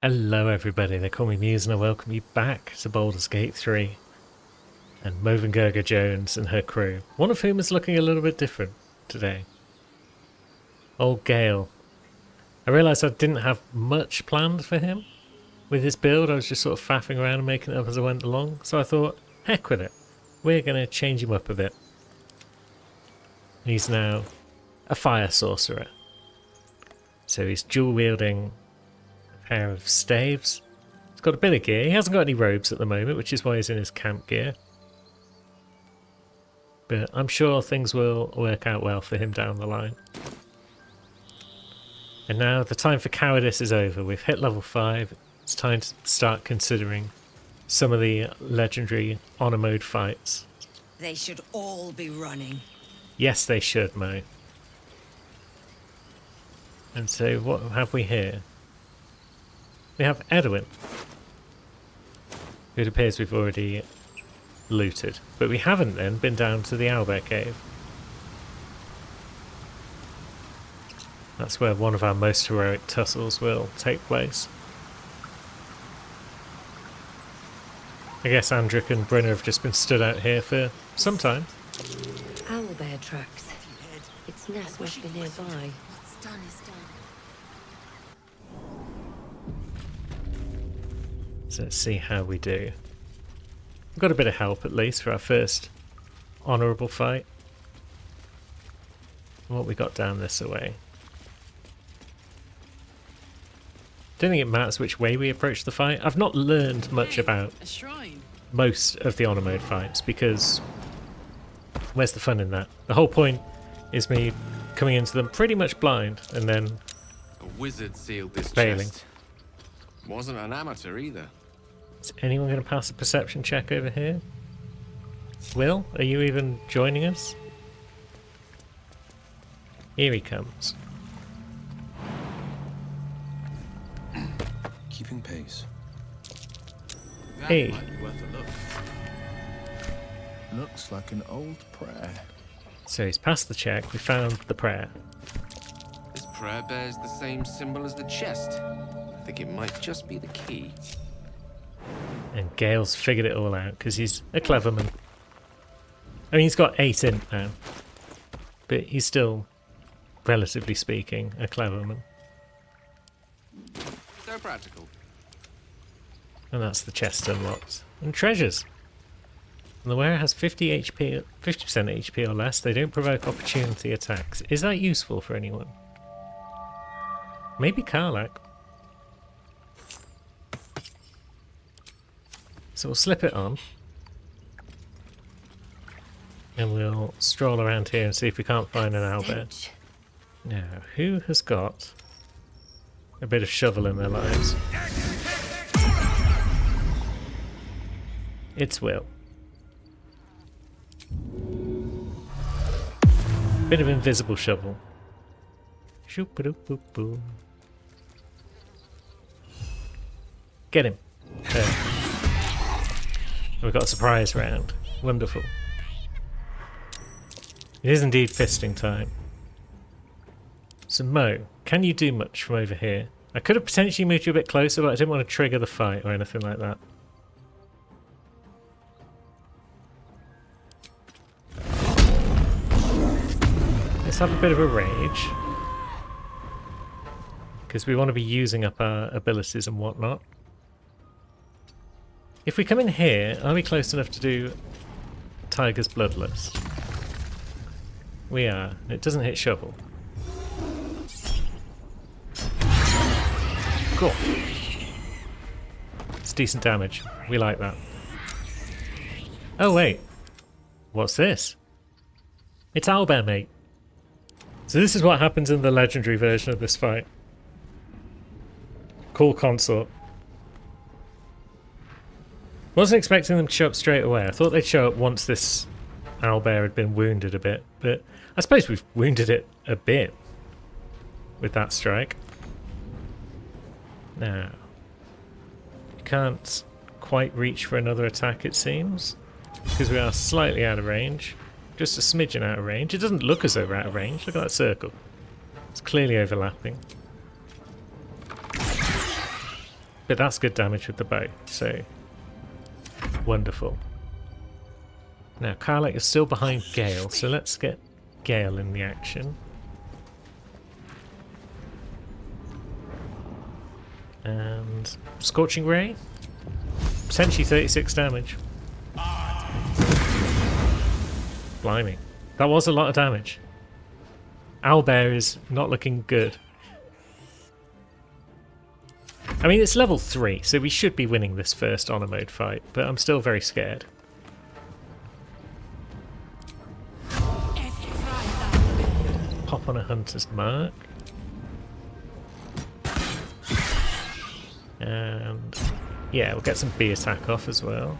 Hello everybody, they call me Muse and I welcome you back to Baldur's Gate 3 and Movengurga Jones and her crew, one of whom is looking a little bit different today. Old Gale. I realised I didn't have much planned for him with his build. I was just sort of faffing around and making it up as I went along, so I thought, heck with it, we're going to change him up a bit. He's now a fire sorcerer, so he's dual wielding pair of staves. He's got a bit of gear. He hasn't got any robes at the moment, which is why he's in his camp gear. But I'm sure things will work out well for him down the line. And now the time for cowardice is over. We've hit level 5. It's time to start considering some of the legendary honor mode fights. They should all be running. Yes, they should, Mo. And so what have we here? We have Edwin, who it appears we've already looted, but we haven't then been down to the Owlbear Cave. That's where one of our most heroic tussles will take place. I guess Andric and Brynna have just been stood out here for some time. Owlbear tracks. Its nest must be nearby. What's done is done. So let's see how we do. We've got a bit of help at least for our first honourable fight. And what we got down this way. Don't think it matters which way we approach the fight. I've not learned much about A shrine. most of the honor mode fights because where's the fun in that? The whole point is me coming into them pretty much blind and then A wizard sealed this failing. chest. Wasn't an amateur either. Is anyone going to pass a perception check over here? Will, are you even joining us? Here he comes. Keeping pace. That Hey. might be worth a look. Looks like an old prayer. So he's passed the check, we found the prayer. This prayer bears the same symbol as the chest. I think it might just be the key. And Gale's figured it all out because he's a clever man. I mean, he's got 8 int now, but he's still, relatively speaking, a clever man. So practical. And that's the chest unlocked. And treasures. And the wearer has 50 HP, 50% HP or less. They don't provoke opportunity attacks. Is that useful for anyone? Maybe Karlach. So we'll slip it on. And we'll stroll around here and see if we can't find an owlbear. Stench. Now, who has got a bit of shovel in their lives? It's Will. Bit of invisible shovel. Shoop-a-doop-boop-boom. Get him. There. We've got a surprise round. Wonderful. It is indeed fisting time. So Mo, can you do much from over here? I could have potentially moved you a bit closer, but I didn't want to trigger the fight or anything like that. Let's have a bit of a rage. Because we want to be using up our abilities and whatnot. If we come in here, are we close enough to do Tiger's Bloodlust? We are. It doesn't hit shovel. Cool. It's decent damage. We like that. Oh wait. What's this? It's Owlbear, mate. So this is what happens in the legendary version of this fight. Cool consort. Wasn't expecting them to show up straight away. I thought they'd show up once this owlbear had been wounded a bit, but I suppose we've wounded it a bit with that strike. Now, you can't quite reach for another attack, it seems, because we are slightly out of range. Just a smidgen out of range. It doesn't look as though we're out of range. Look at that circle. It's clearly overlapping. But that's good damage with the bow, so wonderful. Now, Karlach is still behind Gale, so let's get Gale in the action. And Scorching Ray, potentially 36 damage. Blimey, that was a lot of damage. Owlbear is not looking good. I mean, it's level 3, so we should be winning this first honor mode fight, but I'm still very scared. Pop on a hunter's mark. And yeah, we'll get some B attack off as well.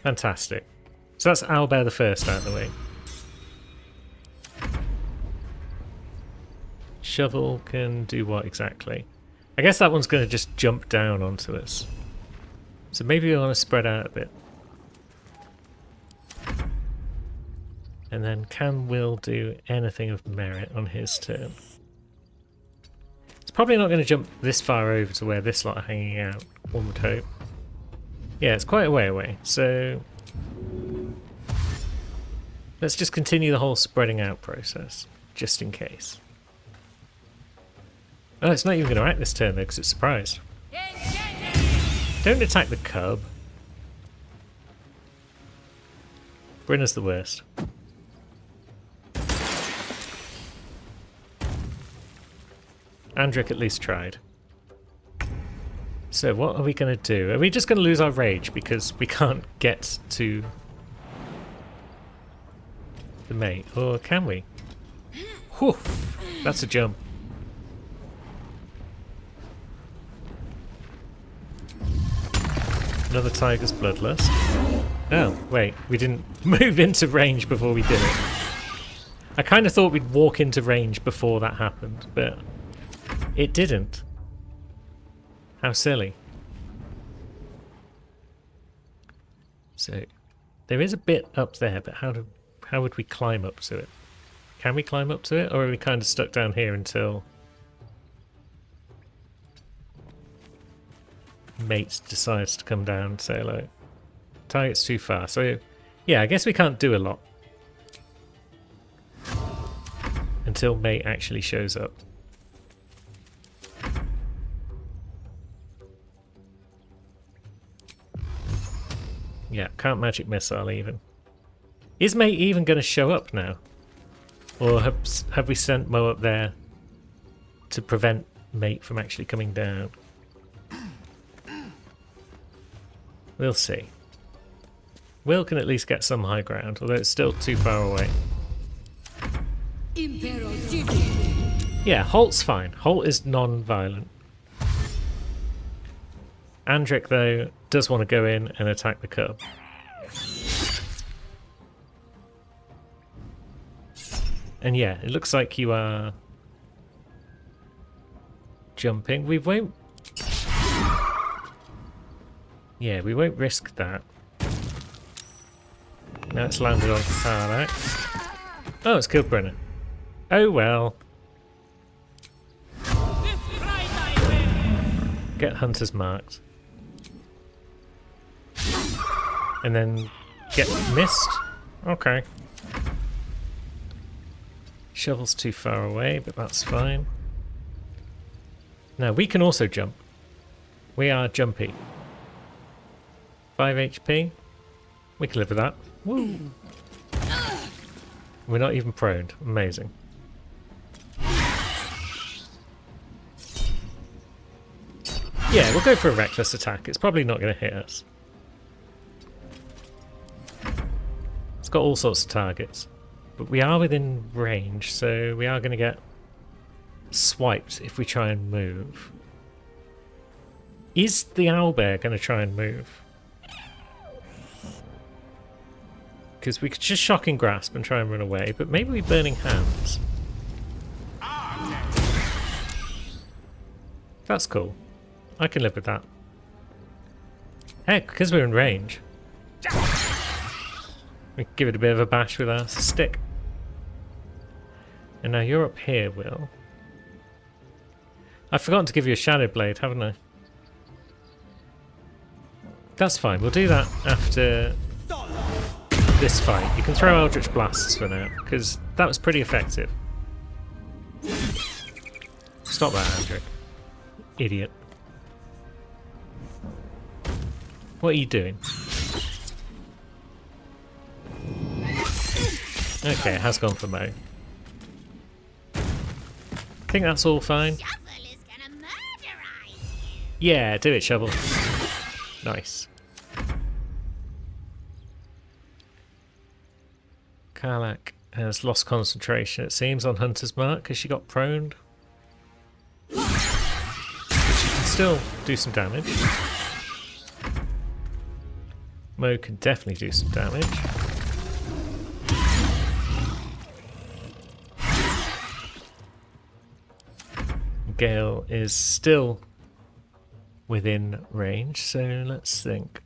Fantastic. So that's Owlbear the first out of the way. Shovel can do what exactly? I guess that one's going to just jump down onto us. So maybe we want to spread out a bit. And then can Will do anything of merit on his turn? It's probably not going to jump this far over to where this lot are hanging out, one would hope. Yeah, it's quite a way away, so let's just continue the whole spreading out process, just in case. Oh, it's not even going to act this turn though, because it's surprised. Don't attack the cub. Brenna's the worst. Andric at least tried. So what are we going to do? Are we just going to lose our rage because we can't get to the mate? Or can we? Whew, that's a jump. Another Tiger's Bloodlust. Oh, wait, we didn't move into range before we did it. I kind of thought we'd walk into range before that happened, but it didn't. How silly. So, there is a bit up there, but how would we climb up to it? Can we climb up to it, or are we kind of stuck down here until mate decides to come down and say hello? Target's too far, so yeah, I guess we can't do a lot until mate actually shows up. Yeah, can't magic missile even. Is mate even going to show up now? Or have we sent Mo up there to prevent mate from actually coming down? We'll see. Will can at least get some high ground, although it's still too far away. Yeah, Holt's fine. Holt is non-violent. Andric, though, does want to go in and attack the cub. And yeah, it looks like you are jumping. We won't... Yeah, we won't risk that. Now it's landed on Karlach. Oh, it's killed Brenna. Oh well. Get hunters marked. And then get missed? Okay. Shovel's too far away, but that's fine. Now, we can also jump. We are jumpy. 5 HP. We can live with that. Woo! We're not even prone. Amazing. Yeah, we'll go for a reckless attack. It's probably not going to hit us. It's got all sorts of targets. But we are within range, so we are going to get swiped if we try and move. Is the owlbear going to try and move? Because we could just shocking grasp and try and run away, but maybe we're burning hands. That's cool. I can live with that. Heck, because we're in range. We can give it a bit of a bash with our stick. And now you're up here, Will. I've forgotten to give you a Shadow Blade, haven't I? That's fine, we'll do that after this fight. You can throw Eldritch Blasts for now, because that was pretty effective. Stop that, Andric. Idiot. What are you doing? Okay, it has gone for Mo. I think that's all fine. Yeah, do it, Shovel. Nice. Karlach has lost concentration, it seems, on Hunter's Mark because she got proned. But she can still do some damage. Mo can definitely do some damage. Gale is still within range, so let's think.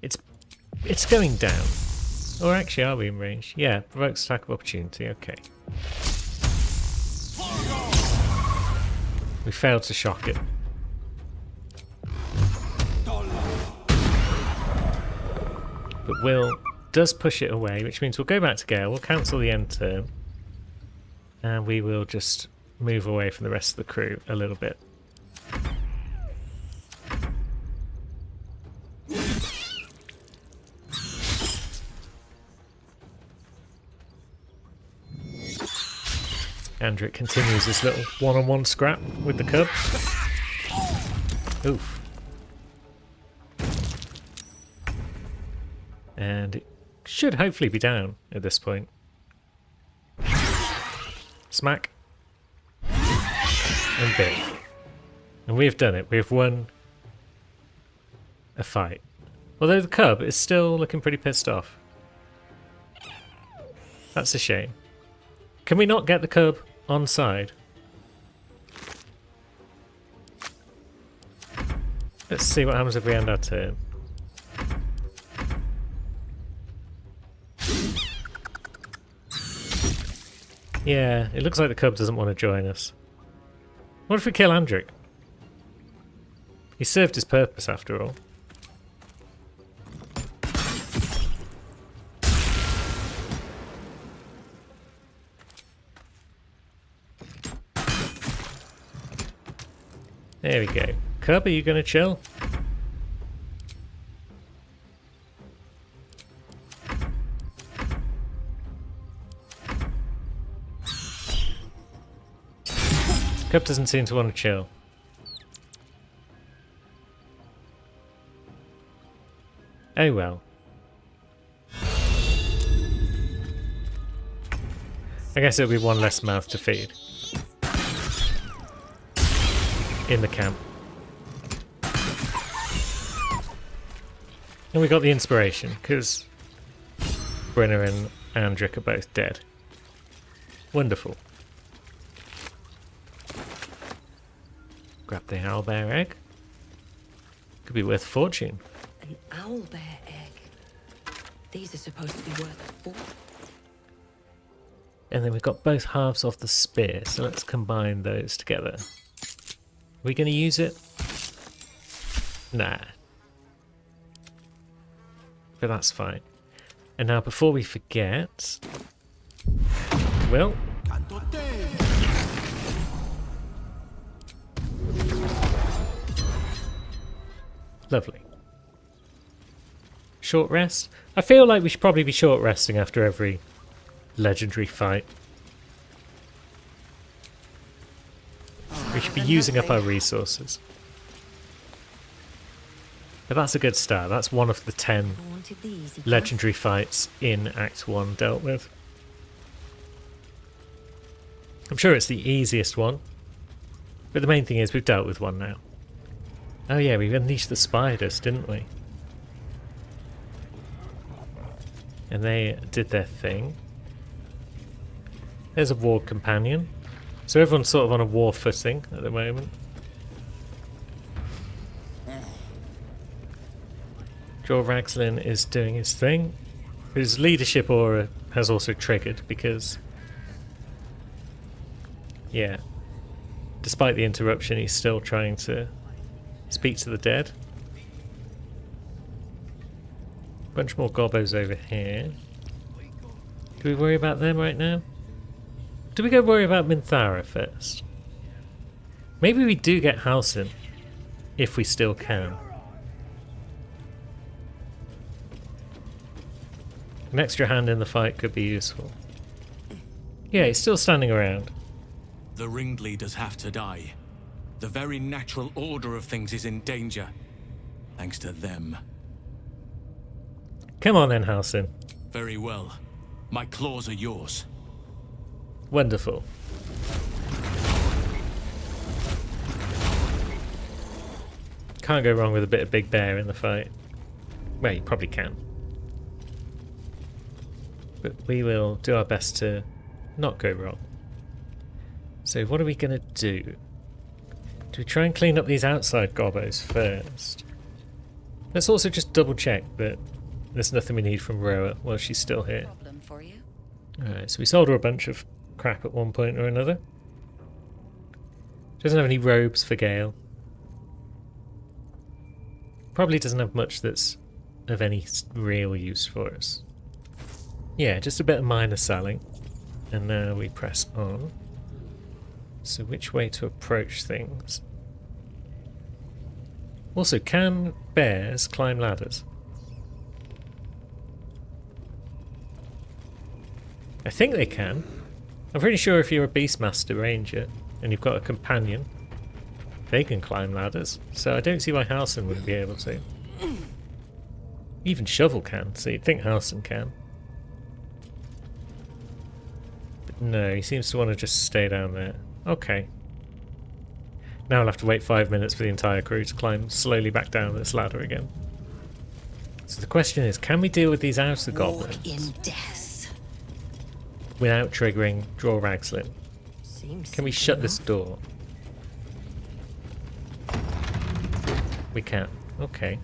It's going down. Or actually, are we in range? Yeah, provokes attack of opportunity, okay. We failed to shock it. But Will does push it away, which means we'll go back to Gale, we'll cancel the end turn, and we will just move away from the rest of the crew a little bit. Andric continues this little one-on-one scrap with the cub. Oof. And it should hopefully be down at this point. Smack. And bit. And we have done it. We have won a fight. Although the cub is still looking pretty pissed off. That's a shame. Can we not get the cub on side? Let's see what happens if we end our turn. Yeah, it looks like the cub doesn't want to join us. What if we kill Andric? He served his purpose after all. There we go. Cub, are you going to chill? Cub doesn't seem to want to chill. Oh well. I guess it'll be one less mouth to feed. In the camp. And we got the inspiration, because Brenna and Andric are both dead. Wonderful. Grab the owlbear egg. Could be worth a fortune. An owlbear egg. These are supposed to be worth a fortune. And then we've got both halves of the spear, so let's combine those together. Are we going to use it? Nah. But that's fine. And now before we forget... Well... Lovely. Short rest? I feel like we should probably be short resting after every legendary fight. We should be using up our resources. But that's a good start. That's one of the 10 legendary fights in Act 1 dealt with. I'm sure it's the easiest one. But the main thing is we've dealt with one now. Oh yeah, we unleashed the spiders, didn't we? And they did their thing. There's a war companion. So everyone's sort of on a war footing at the moment. Jorvaxlin is doing his thing. His leadership aura has also triggered because... Yeah. Despite the interruption, he's still trying to speak to the dead. Bunch more gobbos over here. Do we worry about them right now? Do we go worry about Minthara first? Maybe we do get Halsin, if we still can. An extra hand in the fight could be useful. Yeah, he's still standing around. The ringleaders have to die. The very natural order of things is in danger. Thanks to them. Come on then, Halsin. Very well. My claws are yours. Wonderful. Can't go wrong with a bit of Big Bear in the fight. Well, you probably can. But we will do our best to not go wrong. So what are we going to do? Do we try and clean up these outside gobbos first? Let's also just double check that there's nothing we need from Roa while she's still here. Problem for you? Alright, so we sold her a bunch of crap at one point or another. Doesn't have any robes for Gale. Probably doesn't have much that's of any real use for us. Yeah, just a bit of minor selling. And now we press on. So which way to approach things? Also, can bears climb ladders? I think they can. I'm pretty sure if you're a Beastmaster Ranger and you've got a companion, they can climb ladders. So I don't see why Halsin wouldn't be able to. Even Shovel can, so you'd think Halsin can. But no, he seems to want to just stay down there. Okay. Now I'll have to wait 5 minutes for the entire crew to climb slowly back down this ladder again. So the question is, can we deal with these outer goblins Walk in death. without triggering Draw Ragslin? Seems Can we shut this door? We can. Okay.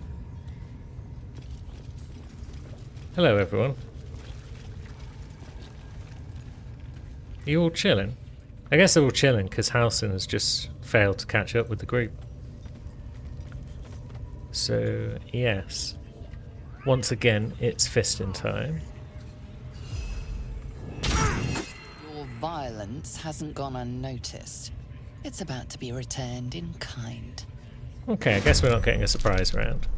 Hello, everyone. Are you all chilling? I guess they're all chilling because Halsin has just failed to catch up with the group. So, yes. Once again, it's fisting time. Your violence hasn't gone unnoticed. It's about to be returned in kind. Okay, I guess we're not getting a surprise round.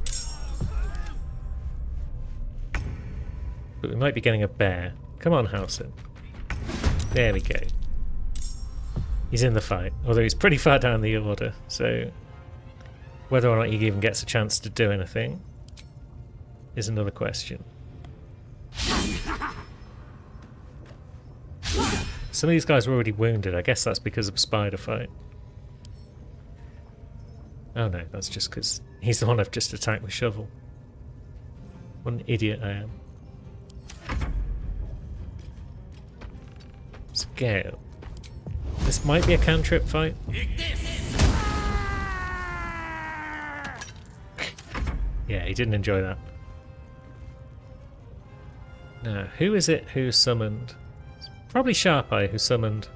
But we might be getting a bear. Come on, Halsin. There we go. He's in the fight, although he's pretty far down the order, so whether or not he even gets a chance to do anything is another question. Some of these guys are already wounded. I guess that's because of a spider fight. Oh no, that's just because he's the one I've just attacked with Shovel. What an idiot I am. Scale. This might be a cantrip fight. Yeah, he didn't enjoy that. Now, who is it who summoned? It's probably Sharp Eye who summoned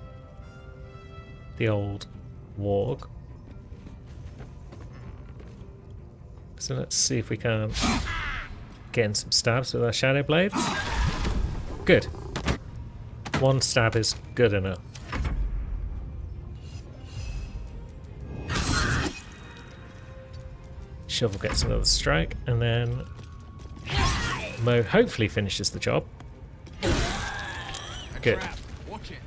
the old warg. So let's see if we can get in some stabs with our Shadow Blade. Good. One stab is good enough. Shovel gets another strike, and then Mo hopefully finishes the job. Good. Watch it.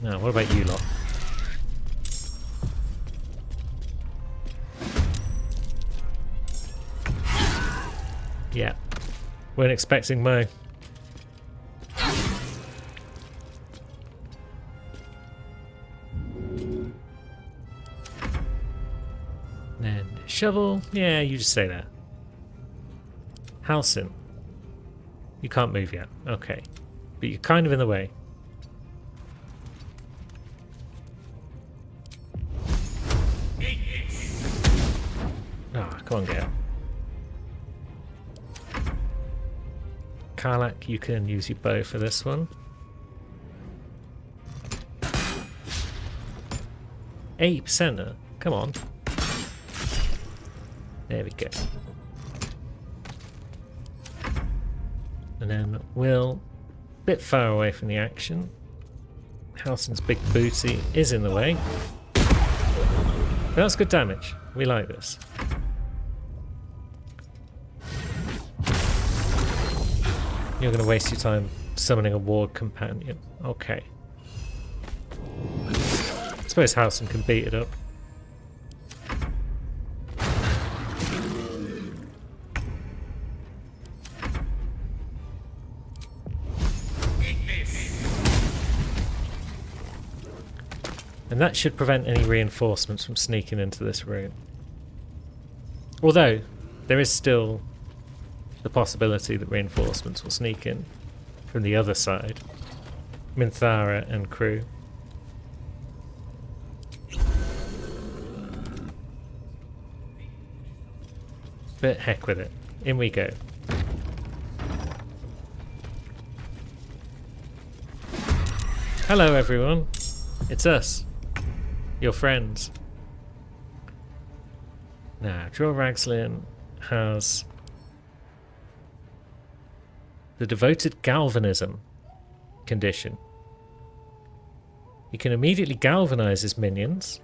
Now, what about you lot? Yeah. Weren't expecting Mo. And Shovel, yeah, you just say that. Halsin, you can't move yet. Okay. But you're kind of in the way. Oh, come on, Gale. Karlach, you can use your bow for this one. 8%er. Come on. There we go. And then Will, a bit far away from the action. Halsin's big booty is in the way. But that's good damage. We like this. You're going to waste your time summoning a ward companion. Okay. I suppose Halsin can beat it up. And that should prevent any reinforcements from sneaking into this room. Although, there is still the possibility that reinforcements will sneak in from the other side. Minthara and crew. But heck with it. In we go. Hello everyone. It's us. Your friends. Now, Dror Ragzlin has the Devoted Galvanism condition. He can immediately galvanize his minions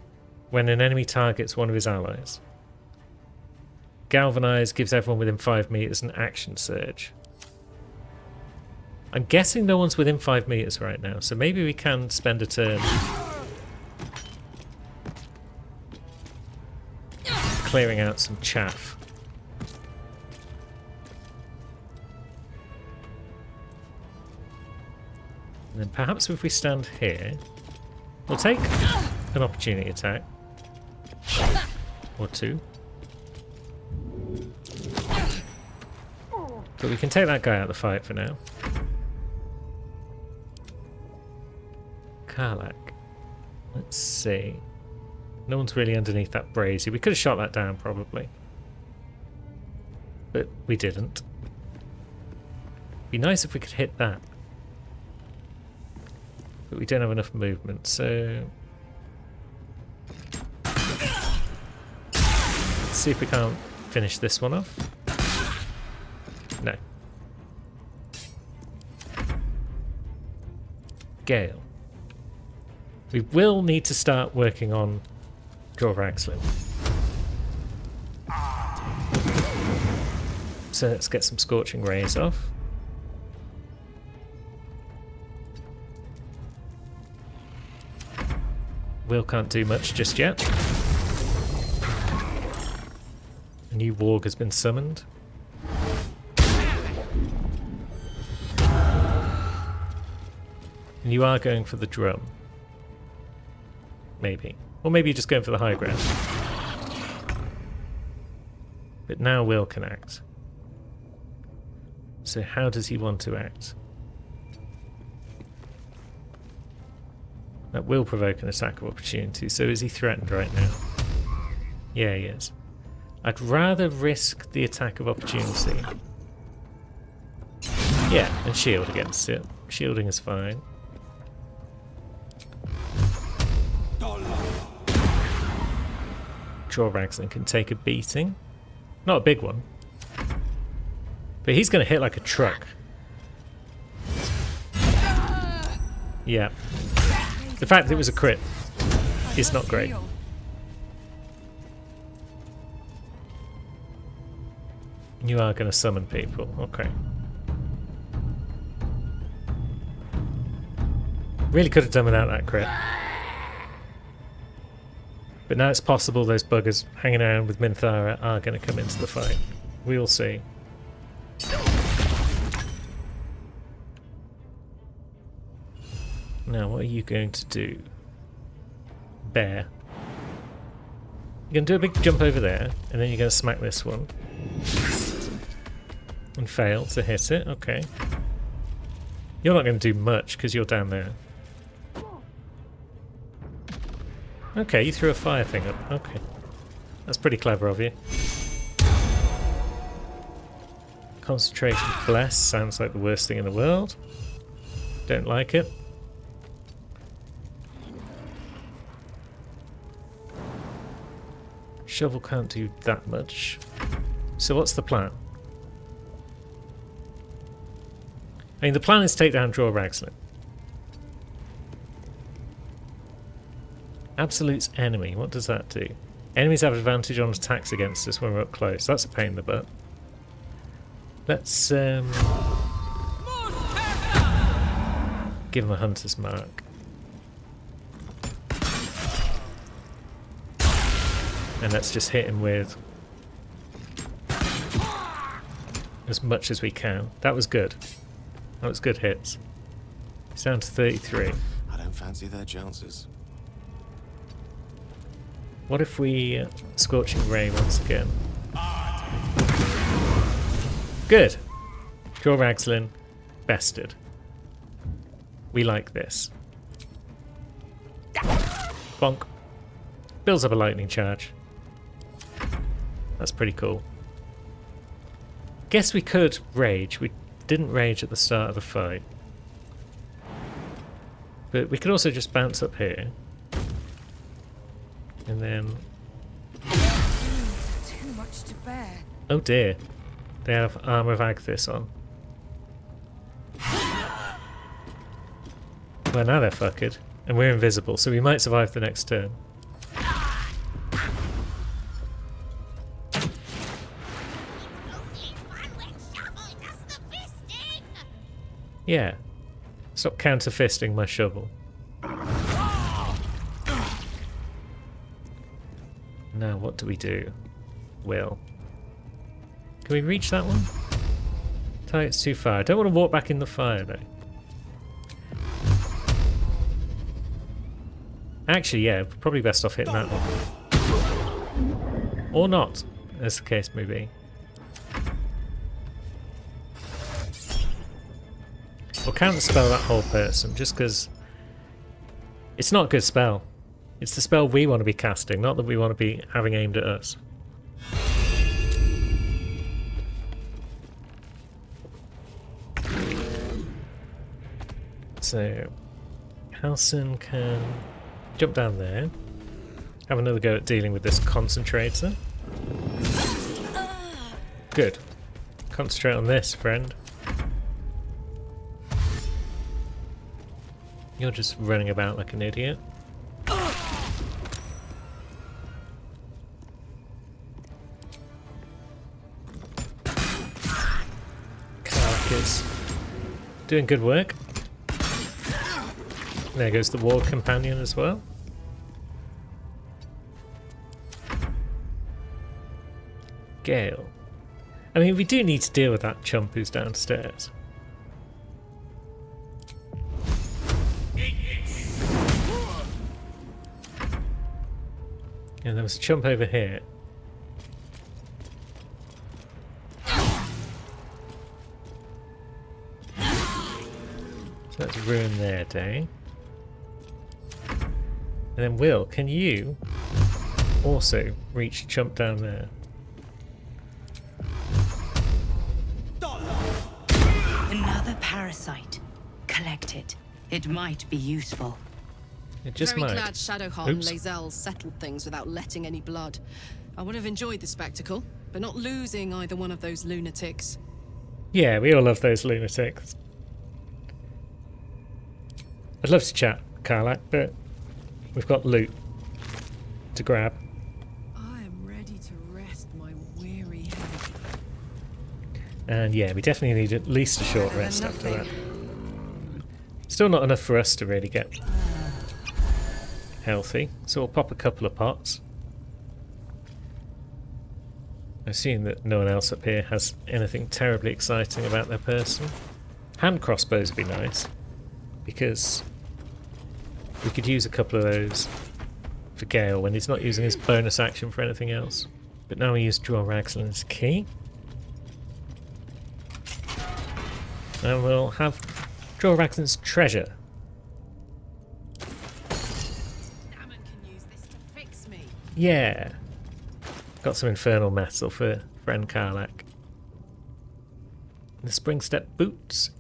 when an enemy targets one of his allies. Galvanize gives everyone within 5 meters an action surge. I'm guessing no one's within 5 meters right now, so maybe we can spend a turn clearing out some chaff. And then perhaps if we stand here, we'll take an opportunity attack. Or two. But we can take that guy out of the fight for now. Karlach. Let's see. No one's really underneath that brazier. We could have shot that down probably. But we didn't. Be nice if we could hit that. But we don't have enough movement, so... Let's see if we can't finish this one off. No. Gale. We will need to start working on Dror Ragzlin. So let's get some Scorching Rays off. Will can't do much just yet. A new warg has been summoned. And you are going for the drum. Maybe. Or maybe you're just going for the high ground. But now Will can act. So how does he want to act? That will provoke an attack of opportunity, so is he threatened right now? Yeah, he is. I'd rather risk the attack of opportunity. Yeah, and shield against it. Shielding is fine. Dror Ragzlin can take a beating. Not a big one. But he's going to hit like a truck. Yeah. The fact that it was a crit is not great. You are going to summon people. Okay. Really could have done without that crit. But now it's possible those buggers hanging around with Minthara are going to come into the fight. We'll see. Now, what are you going to do? Bear. You're going to do a big jump over there, and then you're going to smack this one. And fail to hit it. Okay. You're not going to do much because you're down there. Okay, you threw a fire thing up. Okay. That's pretty clever of you. Concentration Bless sounds like the worst thing in the world. Don't like it. Shovel can't do that much. So what's the plan? I mean, the plan is to take down Draw Ragslin. Absolute's enemy. What does that do? Enemies have advantage on attacks against us when we're up close. That's a pain in the butt. Let's give him a hunter's mark. And let's just hit him with as much as we can. That was good. That was good hits. He's down to 33. I don't fancy their chances. What if we Scorching Ray once again? Good. Draw Ragslin. Bested. We like this. Bonk. Builds up a lightning charge. That's pretty cool. Guess we could rage. We didn't rage at the start of the fight. But we could also just bounce up here. And then... Too much to bear. Oh dear. They have Armor of Agthis on. Well, now they're fucked. And we're invisible, so we might survive the next turn. Yeah. Stop counter-fisting my shovel. Now, what do we do? Will. Can we reach that one? Target's too far. I don't want to walk back in the fire, though. Actually, yeah, probably best off hitting that one. Or not, as the case may be. We'll counterspell that whole person, just because it's not a good spell. It's the spell we want to be casting, not that we want to be having aimed at us. So, Halsin can jump down there, have another go at dealing with this concentrator. Good. Concentrate on this, friend. You're just running about like an idiot. Carcass. Doing good work. There goes the War Companion as well. Gale. I mean, we do need to deal with that chump who's downstairs. And there was a chump over here. So let's ruin their day. And then Will, can you also reach the chump down there? Another parasite. Collect it. It might be useful. It just Very might. glad Shadowheart and Oops. Lae'zel settled things without letting any blood. I would have enjoyed the spectacle, but not losing either one of those lunatics. Yeah, we all love those lunatics. I'd love to chat, Karlach, but we've got loot to grab. I am ready to rest my weary head. And yeah, we definitely need at least a short rest after that. Still not enough for us to really get healthy, so we'll pop a couple of pots. I assume that no one else up here has anything terribly exciting about their person. Hand crossbows would be nice, because we could use a couple of those for Gale when he's not using his bonus action for anything else. But now we use Draw Ragslin's key. And we'll have Draw Ragslin's treasure. Hammond can use this to fix me. Yeah. Got some infernal metal for friend Karlach. The spring step boots.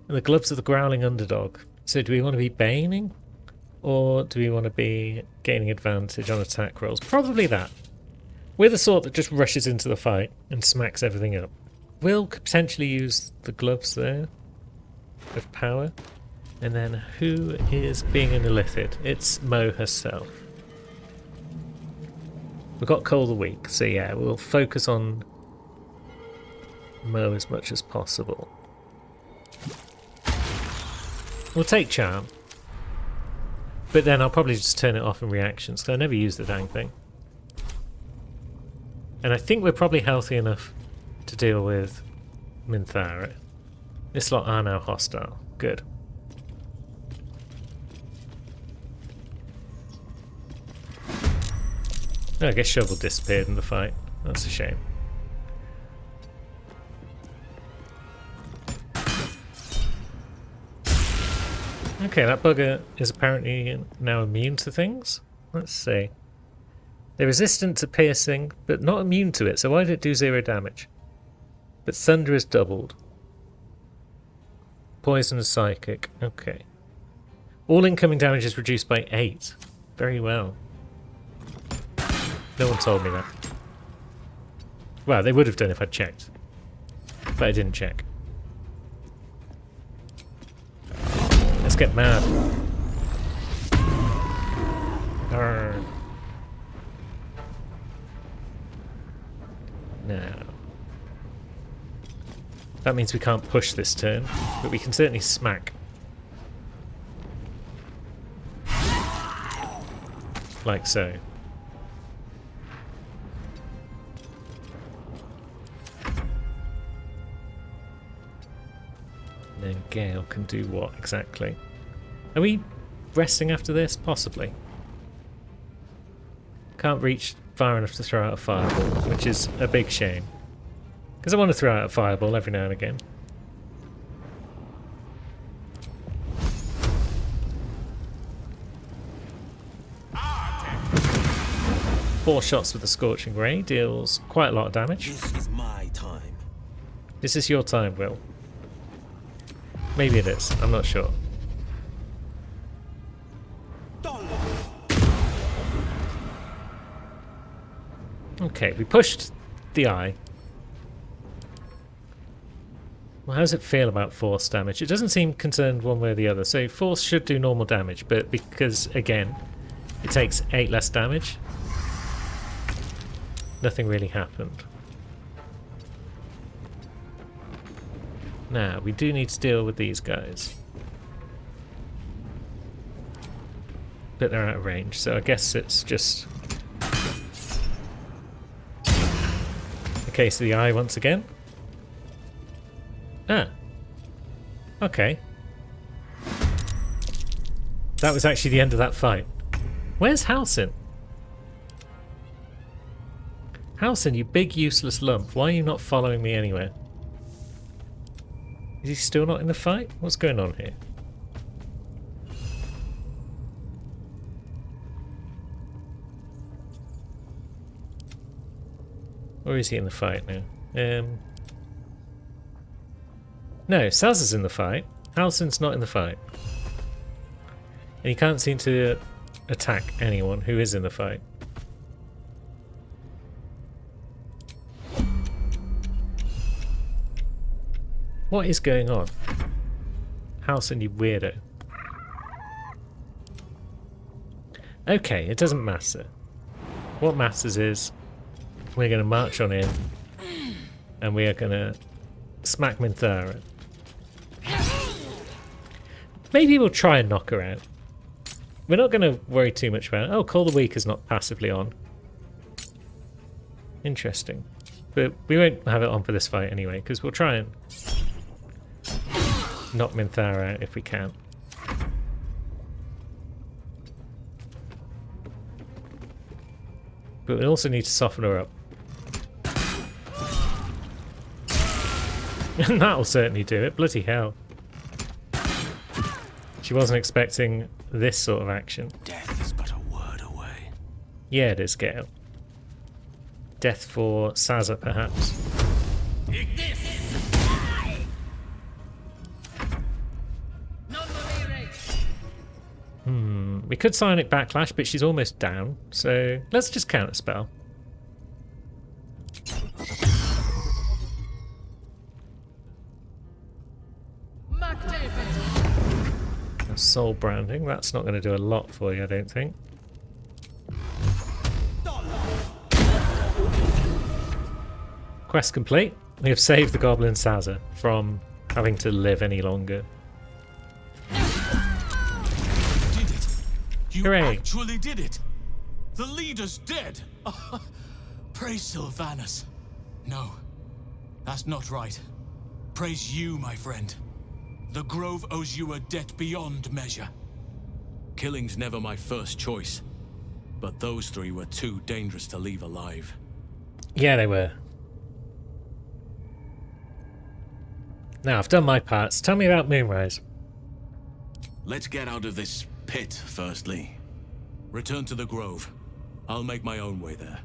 And the gloves of the growling underdog. So do we want to be baning? Or do we want to be gaining advantage on attack rolls? Probably that. We're the sort that just rushes into the fight and smacks everything up. Will could potentially use the gloves there of power. And then who is being an illithid? It's Mo herself. We've got Cole the Weak, so yeah, we'll focus on Mo as much as possible. We'll take Charm. But then I'll probably just turn it off in reactions, because I never use the dang thing. And I think we're probably healthy enough to deal with Minthara. This lot are now hostile. Good. Oh, I guess Shovel disappeared in the fight. That's a shame. Okay, that bugger is apparently now immune to things. Let's see. They're resistant to piercing, but not immune to it, so why did it do 0 damage? But thunder is doubled. Poison is psychic. Okay. All incoming damage is reduced by 8. Very well. No one told me that. Well, they would have done if I'd checked. But I didn't check. Let's get mad. Arrgh. Now. That means we can't push this turn, but we can certainly smack. Like so. Then Gale can do what exactly? Are we resting after this? Possibly. Can't reach far enough to throw out a fireball, which is a big shame. Because I want to throw out a fireball every now and again. Four shots with the Scorching Ray deals quite a lot of damage. This is my time. This is your time, Will. Maybe it is. I'm not sure. Okay, we pushed the eye. Well, how does it feel about force damage? It doesn't seem concerned one way or the other. So force should do normal damage, but because, again, it takes 8 less damage, nothing really happened. Now, we do need to deal with these guys. But they're out of range, so I guess it's just a case of the eye once again. Ah. Okay. That was actually the end of that fight. Where's Halsin? Halsin, you big useless lump. Why are you not following me anywhere? Is he still not in the fight? What's going on here? Or is he in the fight now? No, Saz is in the fight. Halsin's not in the fight. And he can't seem to attack anyone who is in the fight. What is going on? Halsin, you weirdo. Okay, it doesn't matter. What matters is we're going to march on in and we are going to smack Minthara. Maybe we'll try and knock her out. We're not going to worry too much about it. Oh, Call the Weak is not passively on. Interesting. But we won't have it on for this fight anyway, because we'll try and knock Minthara out if we can. But we also need to soften her up. And that'll certainly do it. Bloody hell. She wasn't expecting this sort of action. Death is but a word away. Yeah, it is, Gale. Death for Sazza, perhaps. We could Psionic Backlash, but she's almost down, so let's just counterspell. Soul branding, that's not going to do a lot for you, I don't think. Quest complete. We have saved the Goblin Sazza from having to live any longer. You did it! You Hooray. actually did it! The leader's dead! Praise Sylvanas. No, that's not right. Praise you, my friend. The Grove owes you a debt beyond measure. Killing's never my first choice, but those three were too dangerous to leave alive. Yeah, they were. Now, I've done my parts. Tell me about Moonrise. Let's get out of this pit, firstly. Return to the Grove. I'll make my own way there.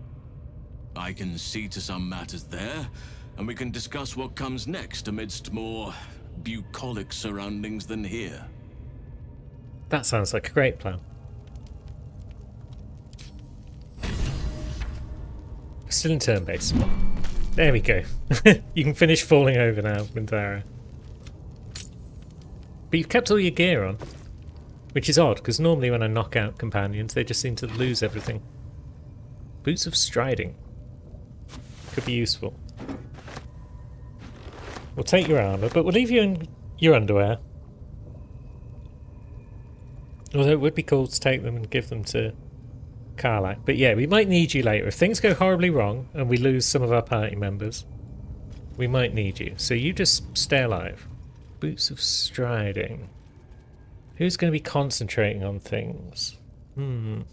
I can see to some matters there, and we can discuss what comes next amidst more bucolic surroundings than here. That sounds like a great plan. Still in turn base. There we go. You can finish falling over now, Minthara. But you've kept all your gear on, which is odd, because normally when I knock out companions, they just seem to lose everything. Boots of Striding. Could be useful. We'll take your armour, but we'll leave you in your underwear. Although it would be cool to take them and give them to Karlach. But yeah, we might need you later. If things go horribly wrong and we lose some of our party members, we might need you. So you just stay alive. Boots of Striding. Who's going to be concentrating on things? We'll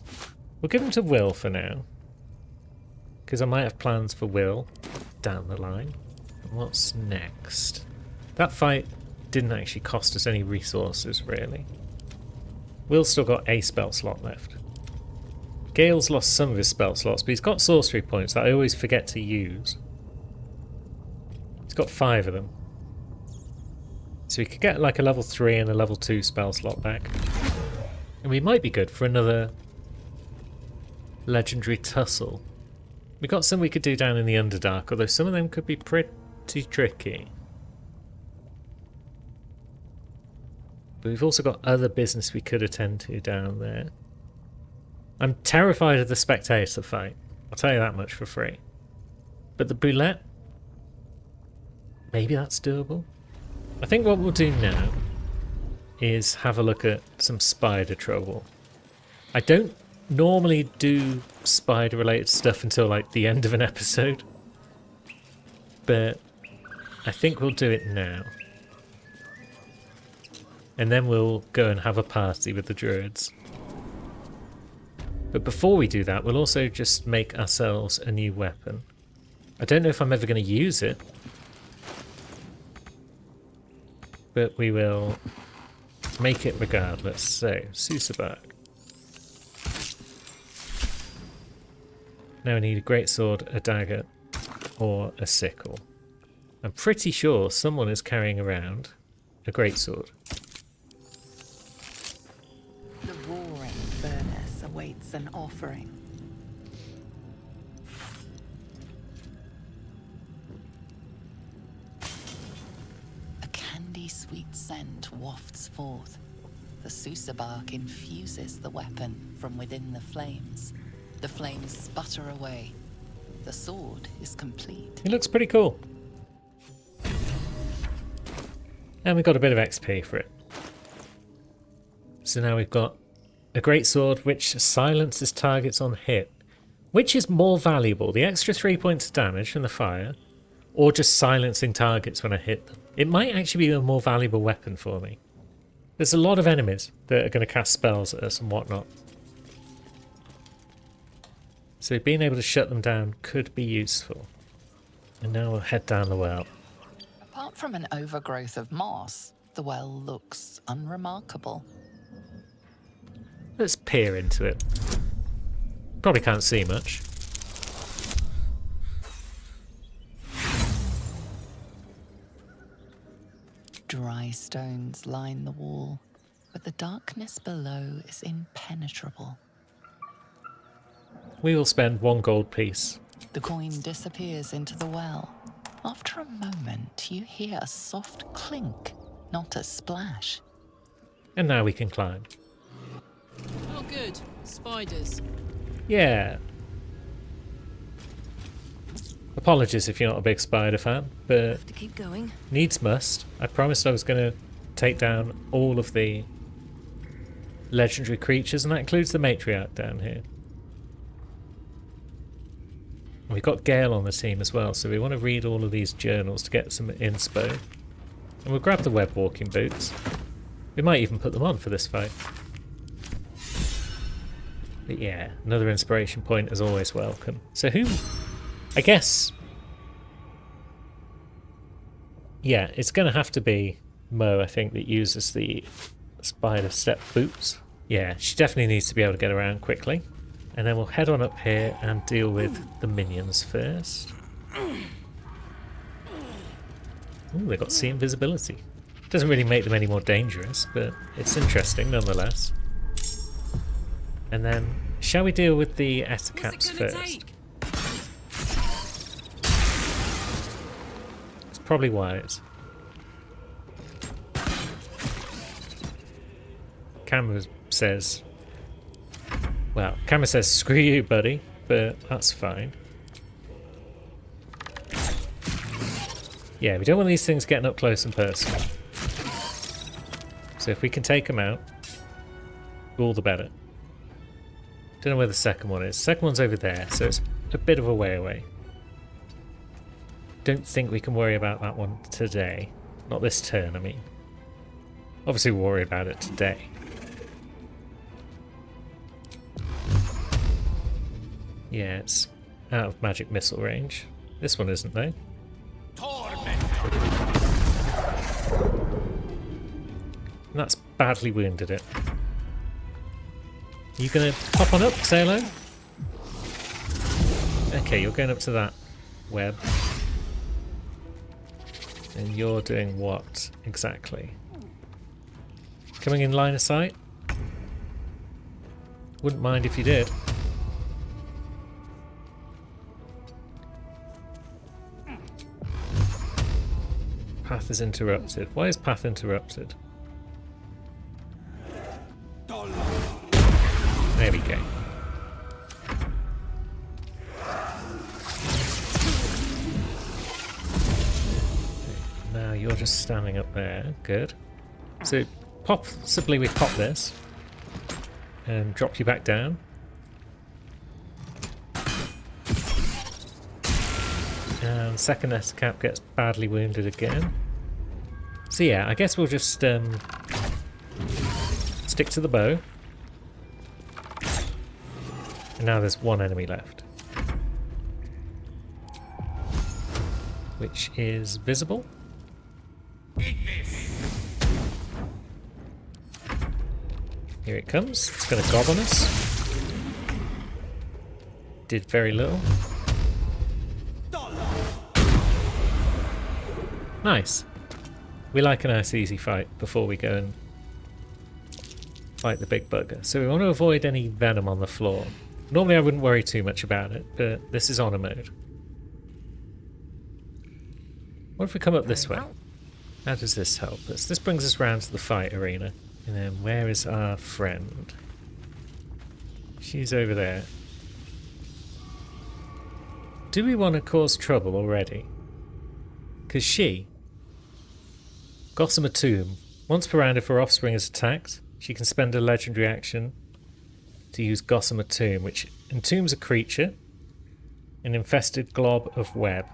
give them to Will for now. Because I might have plans for Will down the line. And what's next? That fight didn't actually cost us any resources, really. Will's still got a spell slot left. Gale's lost some of his spell slots, but he's got sorcery points that I always forget to use. He's got 5 of them. So we could get like a level 3 and a level 2 spell slot back. And we might be good for another legendary tussle. We got some we could do down in the Underdark, although some of them could be pretty tricky. But we've also got other business we could attend to down there. I'm terrified of the Spectator fight. I'll tell you that much for free. But the Boulette? Maybe that's doable. I think what we'll do now is have a look at some spider trouble. I don't normally do spider related stuff until like the end of an episode. But I think we'll do it now. And then we'll go and have a party with the druids. But before we do that, we'll also just make ourselves a new weapon. I don't know if I'm ever going to use it. But we will make it regardless. So, Susabak. Now we need a greatsword, a dagger, or a sickle. I'm pretty sure someone is carrying around a greatsword. The roaring furnace awaits an offering. A candy-sweet scent wafts forth. The Susabark infuses the weapon from within the flames. The flames sputter away. The sword is complete. It looks pretty cool. And we got a bit of XP for it. So now we've got a greatsword which silences targets on hit. Which is more valuable, the extra 3 points of damage from the fire, or just silencing targets when I hit them? It might actually be a more valuable weapon for me. There's a lot of enemies that are going to cast spells at us and whatnot. So being able to shut them down could be useful. And now we'll head down the well. Apart from an overgrowth of moss, the well looks unremarkable. Let's peer into it. Probably can't see much. Dry stones line the wall, but the darkness below is impenetrable. We will spend 1 gold piece. The coin disappears into the well. After a moment, you hear a soft clink, not a splash. And now we can climb. Oh, good. Spiders. Yeah. Apologies if you're not a big spider fan, but To keep going. needs must. I promised I was going to take down all of the legendary creatures, and that includes the matriarch down here. And we've got Gale on the team as well, so we want to read all of these journals to get some inspo. And we'll grab the web walking boots. We might even put them on for this fight. But yeah, another inspiration point is always welcome. So who... I guess... Yeah, it's going to have to be Mo, I think, that uses the spider step boots. Yeah, she definitely needs to be able to get around quickly. And then we'll head on up here and deal with the minions first. Ooh, they've got sea invisibility. Doesn't really make them any more dangerous, but it's interesting nonetheless. And then, shall we deal with the Etacaps first? It's probably wise. Camera says... Well, Camera says, screw you, buddy, but that's fine. Yeah, we don't want these things getting up close and personal. So if we can take them out, all the better. Don't know where the second one is. Second one's over there, so it's a bit of a way away. Don't think we can worry about that one today. Not this turn, I mean. Obviously we'll worry about it today. Yeah, it's out of magic missile range. This one isn't, though. And that's badly wounded it. You gonna pop on up, say hello? Okay, you're going up to that web. And you're doing what exactly? Coming in line of sight? Wouldn't mind if you did. Path is interrupted. Why is path interrupted? There we go. Now you're just standing up there. Good. So possibly we pop this and drop you back down. And second Etacap gets badly wounded again. So yeah, I guess we'll just stick to the bow. And now there's one enemy left. Which is visible. Here it comes. It's going to gob on us. Did very little. Nice. We like a nice easy fight before we go and fight the big bugger. So we want to avoid any venom on the floor. Normally I wouldn't worry too much about it, but this is honor mode. What if we come up this way? How does this help us? This brings us round to the fight arena. And then where is our friend? She's over there. Do we want to cause trouble already? Because she, Gossamer Tomb, once per round if her offspring is attacked, she can spend a legendary action to use Gossamer Tomb, which entombs a creature, an infested glob of web.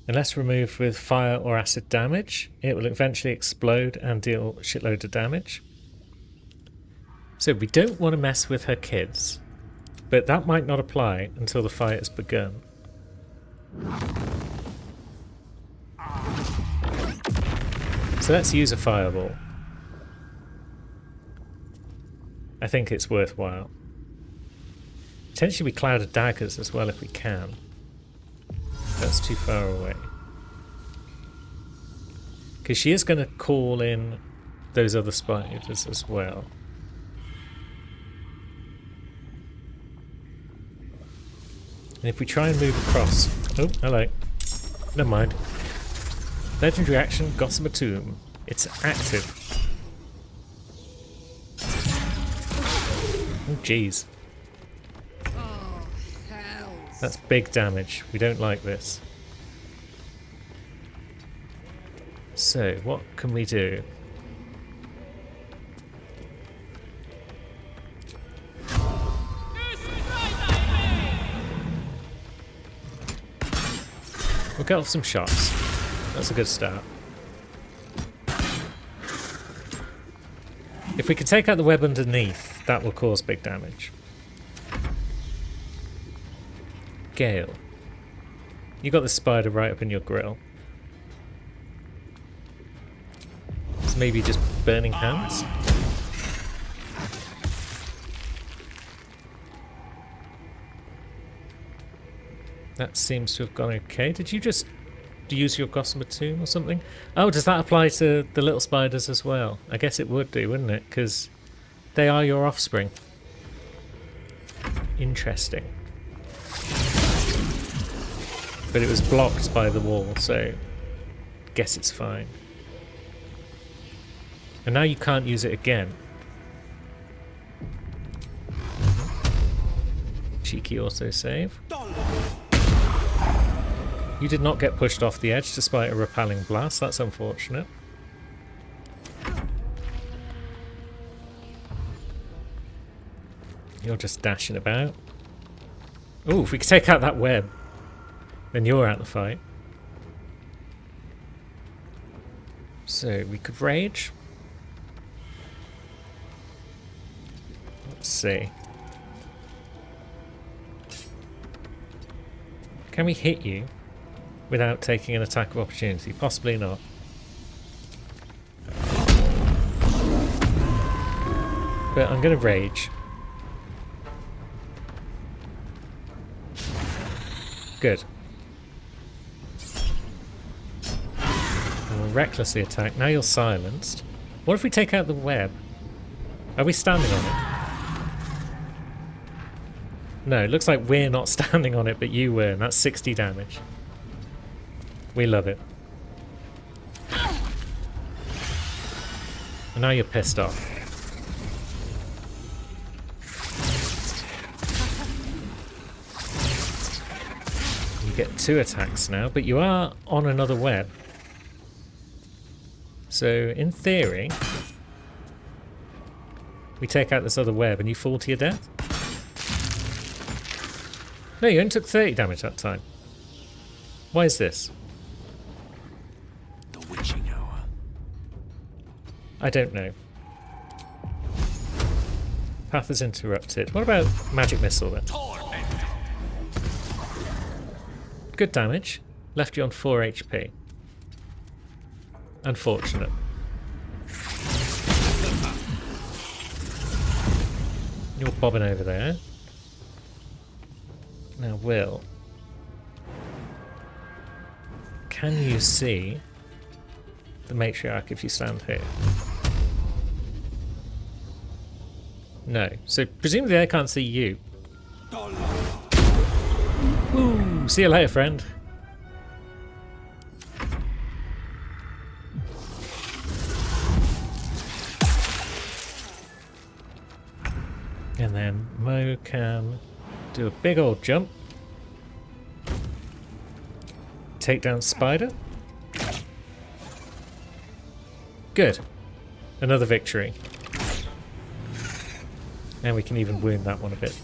Unless removed with fire or acid damage, it will eventually explode and deal a shitload of damage. So we don't want to mess with her kids, but that might not apply until the fight has begun. So let's use a fireball. I think it's worthwhile. Potentially we cloud of daggers as well if we can. That's too far away. Because she is going to call in those other spiders as well. And if we try and move across... Oh, hello. Never mind. Legendary action, Gossamer Tomb. It's active. Oh, jeez. Oh, hell. That's big damage. We don't like this. So, what can we do? We'll get off some shots. That's a good start. If we can take out the web underneath, that will cause big damage. Gale. You got the spider right up in your grill. So maybe just burning hands? That seems to have gone okay. Did you just use your Gossamer Tomb or something? Oh, does that apply to the little spiders as well? I guess it would do, wouldn't it? Because they are your offspring. Interesting. But it was blocked by the wall, so guess it's fine. And now you can't use it again. Cheeky autosave. You did not get pushed off the edge despite a repelling blast. That's unfortunate. You're just dashing about. Ooh, if we could take out that web, then you're out of the fight. So we could rage. Let's see. Can we hit you without taking an attack of opportunity? Possibly not. But I'm going to rage. Good. And we'll recklessly attack. Now you're silenced. What if we take out the web? Are we standing on it? No, it looks like we're not standing on it, but you were, and that's 60 damage. We love it. And now you're pissed off. You get 2 attacks now, but you are on another web. So, in theory, we take out this other web and you fall to your death. No, you only took 30 damage that time. Why is this? The witching hour. I don't know. Path is interrupted. What about magic missile then? Good damage. Left you on 4 HP. Unfortunate. You're bobbing over there. Now, Will, can you see the matriarch if you stand here? No. So, presumably they can't see you. Woo! See you later, friend. And then Mo can do a big old jump. Take down Spider. Good. Another victory. And we can even wound that one a bit.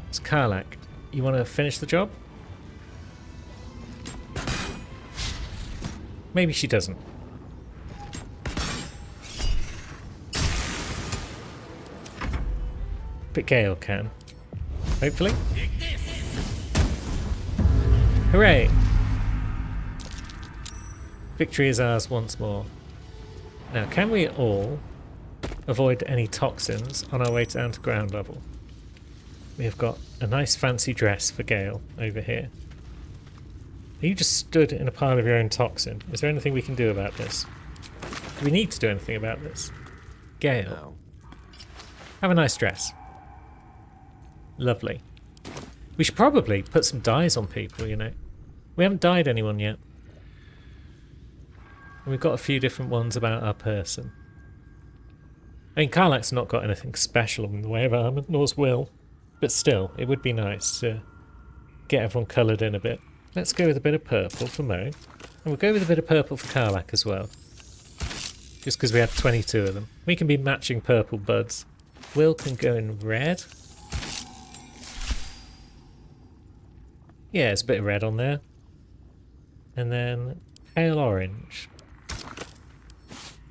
It's Karlach. You want to finish the job? Maybe she doesn't. But Gale can. Hopefully. Hooray! Victory is ours once more. Now, can we all avoid any toxins on our way down to ground level? We have got a nice fancy dress for Gale over here. You just stood in a pile of your own toxin. Is there anything we can do about this? Do we need to do anything about this? Gale. No. Have a nice dress. Lovely. We should probably put some dyes on people, you know. We haven't dyed anyone yet. And we've got a few different ones about our person. I mean, Karlach's not got anything special in the way of armour, nor's Will. But still, it would be nice to get everyone coloured in a bit. Let's go with a bit of purple for Mo. And we'll go with a bit of purple for Karlach as well. Just because we have 22 of them. We can be matching purple buds. Will can go in red. Yeah, there's a bit of red on there. And then pale orange.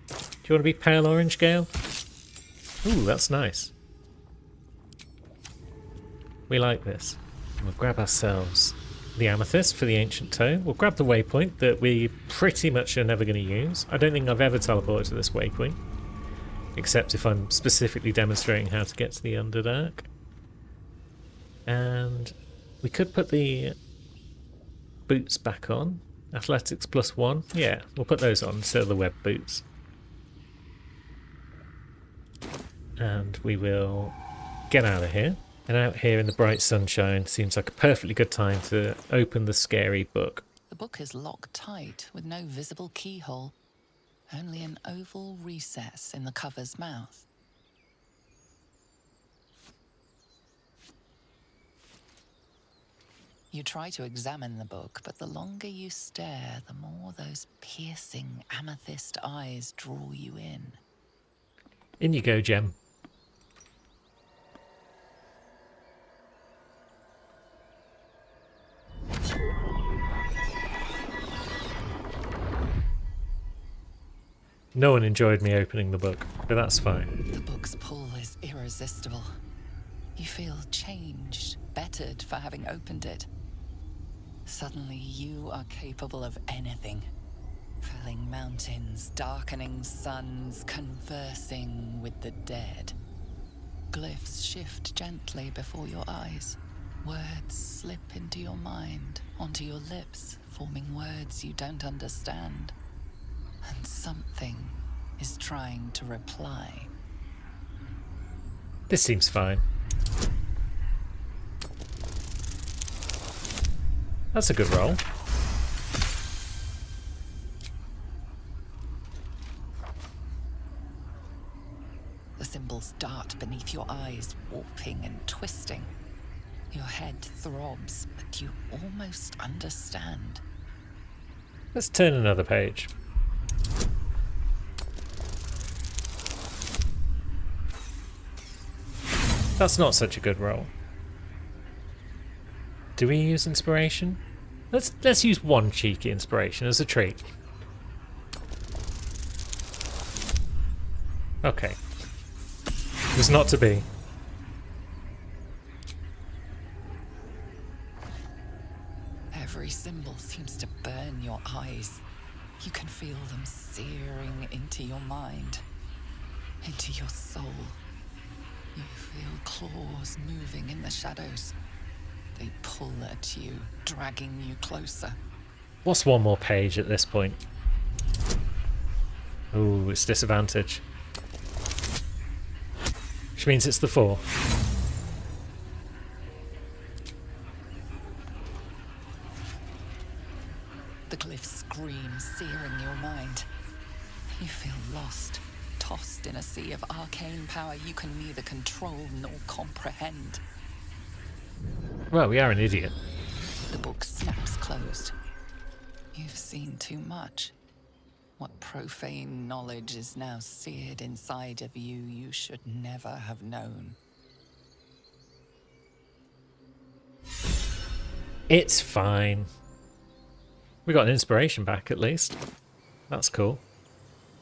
Do you want to be pale orange, Gale? Ooh, that's nice. We like this. We'll grab ourselves the amethyst for the ancient toe. We'll grab the waypoint that we pretty much are never going to use. I don't think I've ever teleported to this waypoint, except if I'm specifically demonstrating how to get to the Underdark. And we could put the boots back on. Athletics +1. Yeah, we'll put those on instead of the web boots. And we will get out of here. And out here in the bright sunshine seems like a perfectly good time to open the scary book. The book is locked tight with no visible keyhole, only an oval recess in the cover's mouth. You try to examine the book, but the longer you stare, the more those piercing amethyst eyes draw you in. In you go, Gem. No one enjoyed me opening the book, but that's fine. The book's pull is irresistible. You feel changed, bettered for having opened it. Suddenly you are capable of anything. Felling mountains, darkening suns, conversing with the dead. Glyphs shift gently before your eyes. Words slip into your mind, onto your lips, forming words you don't understand. And something is trying to reply. This seems fine. That's a good roll. The symbols dart beneath your eyes, warping and twisting. Your head throbs, but you almost understand. Let's turn another page. That's not such a good roll. Do we use inspiration? Let's use one cheeky inspiration as a treat. Okay. It was not to be. Every symbol seems to burn your eyes. You can feel them searing into your mind, into your soul. You feel claws moving in the shadows. They pull at you, dragging you closer. What's one more page at this point? Ooh, it's disadvantage. Which means it's the 4. The glyphs scream, searing your mind. You feel lost, tossed in a sea of arcane power you can neither control nor comprehend. Well, we are an idiot. The book snaps closed. You've seen too much. What profane knowledge is now seared inside of you you should never have known. It's fine. We got an inspiration back at least. That's cool.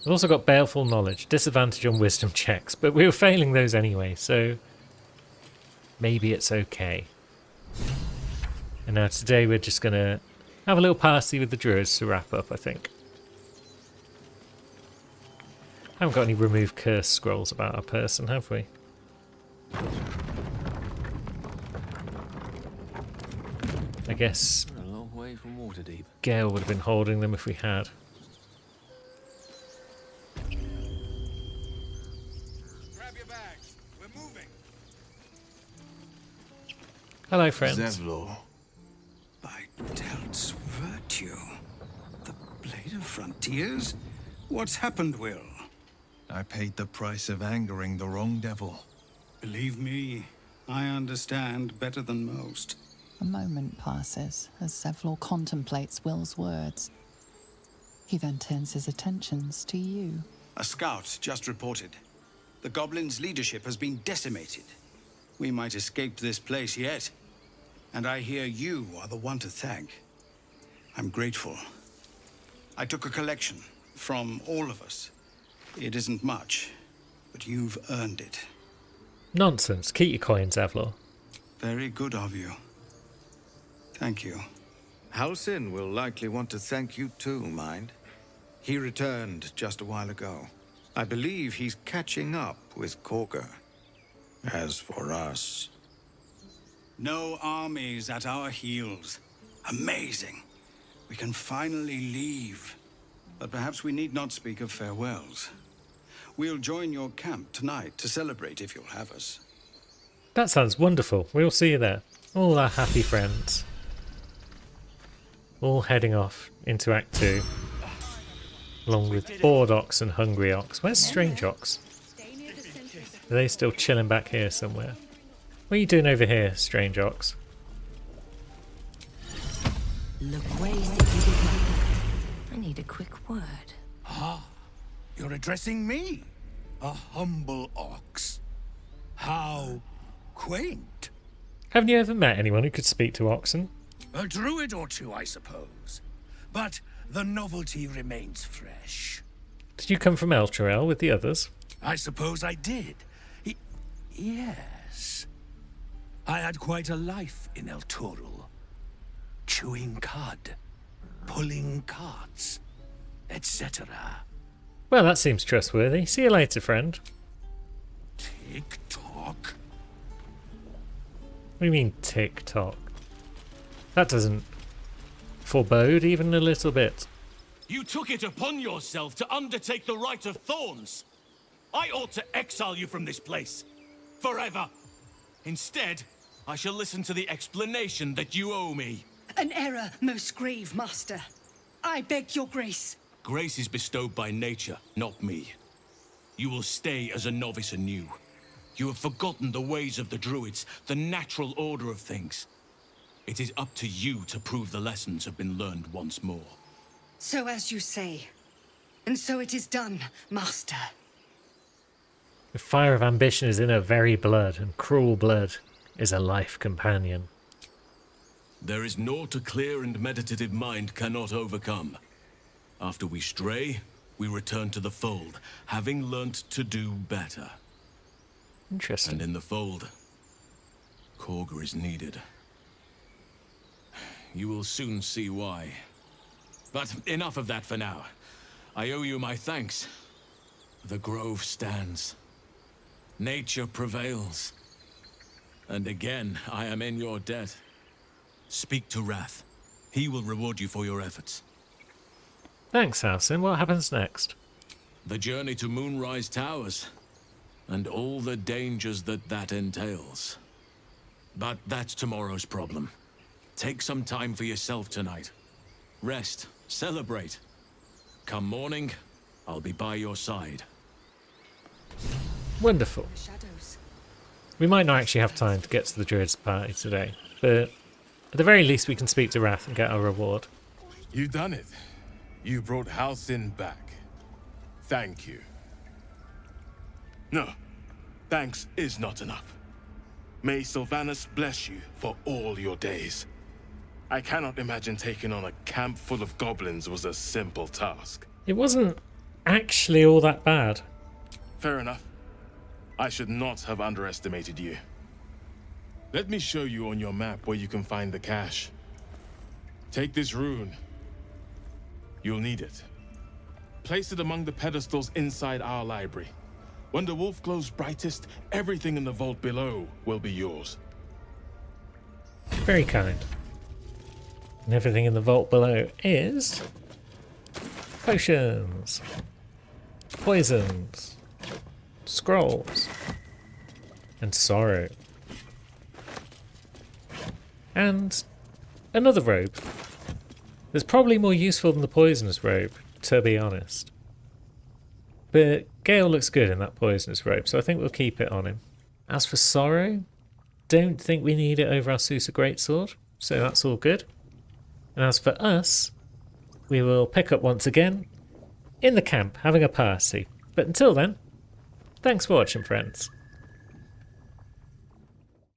We've also got baleful knowledge, disadvantage on wisdom checks, but we were failing those anyway, so maybe it's okay. And now today we're just going to have a little party with the druids to wrap up, I think. Haven't got any remove curse scrolls about our person, have we? I guess We're a long way from Waterdeep. Gale would have been holding them if we had. Grab your bags. We're moving. Hello, friends. Zevlor. By Delt's virtue, the Blade of Frontiers? What's happened, Will? I paid the price of angering the wrong devil. Believe me, I understand better than most. A moment passes as Zevlor contemplates Will's words. He then turns his attentions to you. A scout just reported. The goblins' leadership has been decimated. We might escape this place yet. And I hear you are the one to thank. I'm grateful. I took a collection from all of us. It isn't much, but you've earned it. Nonsense. Keep your coins, Zevlor. Very good of you. Thank you. Halsin will likely want to thank you too, mind. He returned just a while ago. I believe he's catching up with Korga. As for us... No armies at our heels. Amazing. We can finally leave. But perhaps we need not speak of farewells. We'll join your camp tonight to celebrate if you'll have us. That sounds wonderful. We'll see you there. All our happy friends. All heading off into Act 2. Along with Bored Ox and Hungry Ox. Where's Strange Ox? Are they still chilling back here somewhere? What are you doing over here, Strange Ox? Look where you think you did my I need a quick word. Ah, you're addressing me, a humble ox. How quaint. Haven't you ever met anyone who could speak to oxen? A druid or two, I suppose. But the novelty remains fresh. Did you come from Elturel with the others? I suppose I did. Yes. I had quite a life in Elturel. Chewing cud, pulling carts, etc. Well, that seems trustworthy. See you later, friend. Tick-tock? What do you mean, tick-tock? That doesn't forebode even a little bit. You took it upon yourself to undertake the Rite of Thorns. I ought to exile you from this place. Forever. Instead, I shall listen to the explanation that you owe me. An error, most grave master. I beg your grace. Grace is bestowed by nature, not me. You will stay as a novice anew. You have forgotten the ways of the druids, the natural order of things. It is up to you to prove the lessons have been learned once more. So as you say. And so it is done, master. The fire of ambition is in her very blood, and cruel blood is a life companion. There is naught a clear and meditative mind cannot overcome. After we stray, we return to the fold, having learnt to do better. Interesting. And in the fold, Korga is needed. You will soon see why. But enough of that for now. I owe you my thanks. The grove stands. Nature prevails. And again, I am in your debt. Speak to Wrath. He will reward you for your efforts. Thanks, Halsin. What happens next? The journey to Moonrise Towers, and all the dangers that entails. But that's tomorrow's problem. Take some time for yourself tonight. Rest, celebrate. Come morning, I'll be by your side. Wonderful. We might not actually have time to get to the Druids' party today, but at the very least we can speak to Wrath and get our reward. You've done it. You brought Halsin back. Thank you. No, thanks is not enough. May Sylvanas bless you for all your days. I cannot imagine taking on a camp full of goblins was a simple task. It wasn't actually all that bad. Fair enough. I should not have underestimated you. Let me show you on your map where you can find the cache. Take this rune. You'll need it. Place it among the pedestals inside our library. When the wolf glows brightest, everything in the vault below will be yours. Very kind. And everything in the vault below is potions, poisons, scrolls, and sorrow. And another robe. It's probably more useful than the poisonous robe, to be honest. But Gale looks good in that poisonous robe, so I think we'll keep it on him. As for Sorrow, don't think we need it over our Susa Greatsword, so that's all good. And as for us, we will pick up once again in the camp, having a party. But until then, thanks for watching, friends.